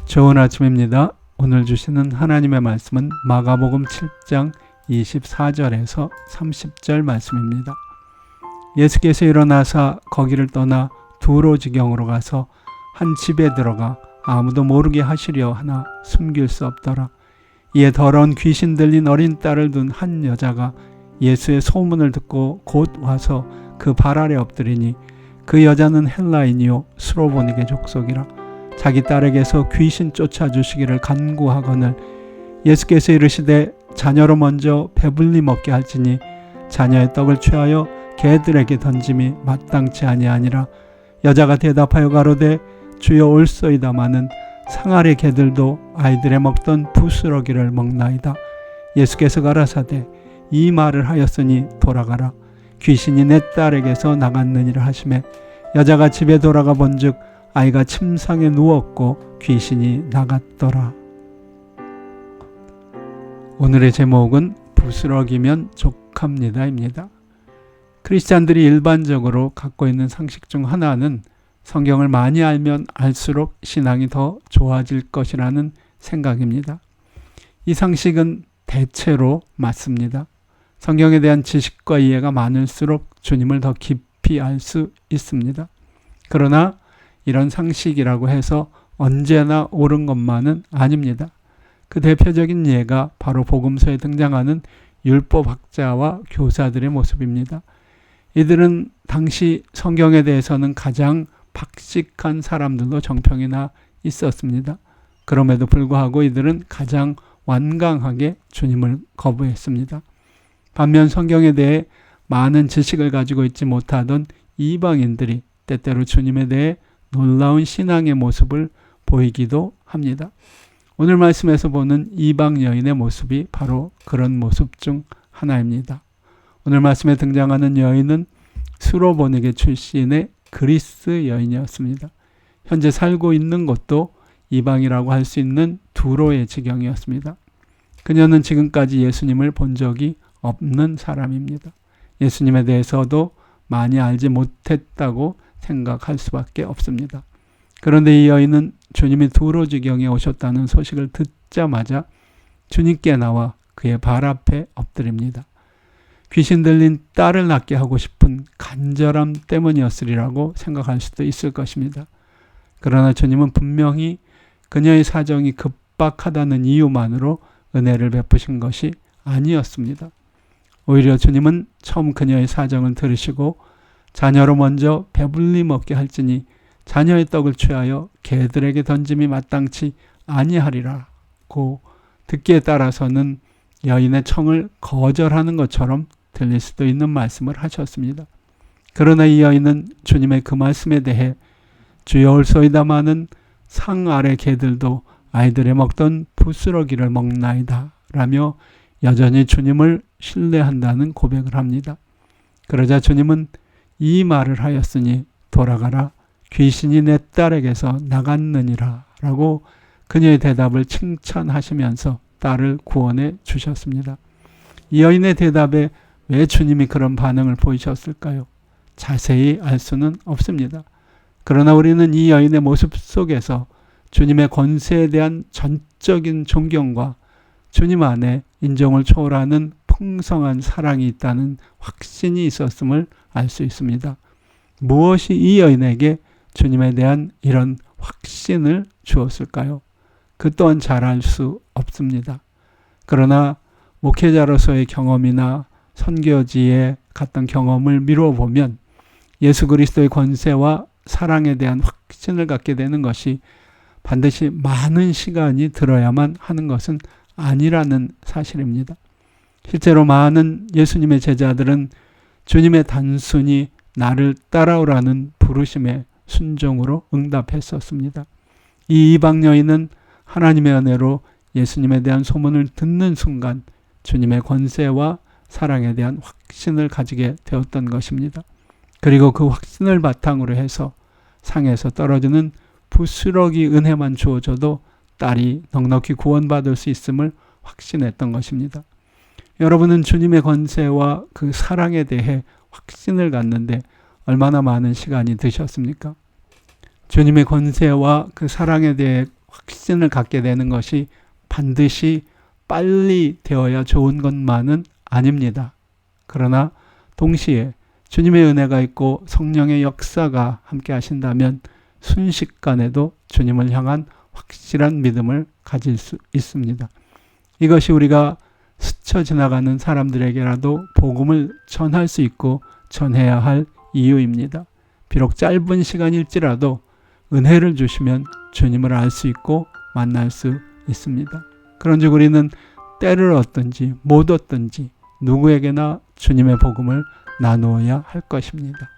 좋은 아침입니다. 오늘 주시는 하나님의 말씀은 마가복음 7장 24절에서 30절 말씀입니다. 예수께서 일어나사 거기를 떠나 두로 지경으로 가서 한 집에 들어가 아무도 모르게 하시려 하나 숨길 수 없더라. 이에 더러운 귀신 들린 어린 딸을 둔 한 여자가 예수의 소문을 듣고 곧 와서 그 발 아래 엎드리니 그 여자는 헬라인이요 수로보니게 족속이라. 자기 딸에게서 귀신 쫓아주시기를 간구하거늘 예수께서 이르시되 자녀로 먼저 배불리 먹게 할지니 자녀의 떡을 취하여 개들에게 던짐이 마땅치 아니하니라. 여자가 대답하여 가로되 주여 올소이다마는 상아리 개들도 아이들의 먹던 부스러기를 먹나이다. 예수께서 가라사대 이 말을 하였으니 돌아가라. 귀신이 내 딸에게서 나갔느니라 하시매 여자가 집에 돌아가 본즉 아이가 침상에 누웠고 귀신이 나갔더라. 오늘의 제목은 부스러기면 족합니다입니다. 크리스찬들이 일반적으로 갖고 있는 상식 중 하나는 성경을 많이 알면 알수록 신앙이 더 좋아질 것이라는 생각입니다. 이 상식은 대체로 맞습니다. 성경에 대한 지식과 이해가 많을수록 주님을 더 깊이 알 수 있습니다. 그러나 이런 상식이라고 해서 언제나 옳은 것만은 아닙니다. 그 대표적인 예가 바로 복음서에 등장하는 율법학자와 교사들의 모습입니다. 이들은 당시 성경에 대해서는 가장 박식한 사람들로 정평이나 있었습니다. 그럼에도 불구하고 이들은 가장 완강하게 주님을 거부했습니다. 반면 성경에 대해 많은 지식을 가지고 있지 못하던 이방인들이 때때로 주님에 대해 놀라운 신앙의 모습을 보이기도 합니다. 오늘 말씀에서 보는 이방 여인의 모습이 바로 그런 모습 중 하나입니다. 오늘 말씀에 등장하는 여인은 수로보니게 출신의 그리스 여인이었습니다. 현재 살고 있는 곳도 이방이라고 할 수 있는 두로의 지경이었습니다. 그녀는 지금까지 예수님을 본 적이 없는 사람입니다. 예수님에 대해서도 많이 알지 못했다고 생각할 수밖에 없습니다. 그런데 이 여인은 주님이 두로 지경에 오셨다는 소식을 듣자마자 주님께 나와 그의 발 앞에 엎드립니다. 귀신 들린 딸을 낳게 하고 싶은 간절함 때문이었으리라고 생각할 수도 있을 것입니다. 그러나 주님은 분명히 그녀의 사정이 급박하다는 이유만으로 은혜를 베푸신 것이 아니었습니다. 오히려 주님은 처음 그녀의 사정을 들으시고 자녀로 먼저 배불리 먹게 할지니 자녀의 떡을 취하여 개들에게 던짐이 마땅치 아니하리라고 듣기에 따라서는 여인의 청을 거절하는 것처럼 들릴 수도 있는 말씀을 하셨습니다. 그러나 이 여인은 주님의 그 말씀에 대해 주여 올소이다마는 상 아래 개들도 아이들의 먹던 부스러기를 먹나이다 라며 여전히 주님을 신뢰한다는 고백을 합니다. 그러자 주님은 이 말을 하였으니 돌아가라. 귀신이 내 딸에게서 나갔느니라 라고 그녀의 대답을 칭찬하시면서 딸을 구원해 주셨습니다. 이 여인의 대답에 왜 주님이 그런 반응을 보이셨을까요? 자세히 알 수는 없습니다. 그러나 우리는 이 여인의 모습 속에서 주님의 권세에 대한 전적인 존경과 주님 안에 인정을 초월하는 풍성한 사랑이 있다는 확신이 있었음을 알 수 있습니다. 무엇이 이 여인에게 주님에 대한 이런 확신을 주었을까요? 그 또한 잘 알 수 없습니다. 그러나 목회자로서의 경험이나 선교지에 갔던 경험을 미루어 보면 예수 그리스도의 권세와 사랑에 대한 확신을 갖게 되는 것이 반드시 많은 시간이 들어야만 하는 것은 아니라는 사실입니다. 실제로 많은 예수님의 제자들은 주님의 단순히 나를 따라오라는 부르심에 순종으로 응답했었습니다. 이 이방 여인은 하나님의 은혜로 예수님에 대한 소문을 듣는 순간 주님의 권세와 사랑에 대한 확신을 가지게 되었던 것입니다. 그리고 그 확신을 바탕으로 해서 상에서 떨어지는 부스러기 은혜만 주어져도 딸이 넉넉히 구원받을 수 있음을 확신했던 것입니다. 여러분은 주님의 권세와 그 사랑에 대해 확신을 갖는데 얼마나 많은 시간이 드셨습니까? 주님의 권세와 그 사랑에 대해 확신을 갖게 되는 것이 반드시 빨리 되어야 좋은 것만은 아닙니다. 그러나 동시에 주님의 은혜가 있고 성령의 역사가 함께 하신다면 순식간에도 주님을 향한 확실한 믿음을 가질 수 있습니다. 이것이 우리가 스쳐 지나가는 사람들에게라도 복음을 전할 수 있고 전해야 할 이유입니다. 비록 짧은 시간일지라도 은혜를 주시면 주님을 알 수 있고 만날 수 있습니다. 그런즉 우리는 때를 얻든지 못 얻든지 누구에게나 주님의 복음을 나누어야 할 것입니다.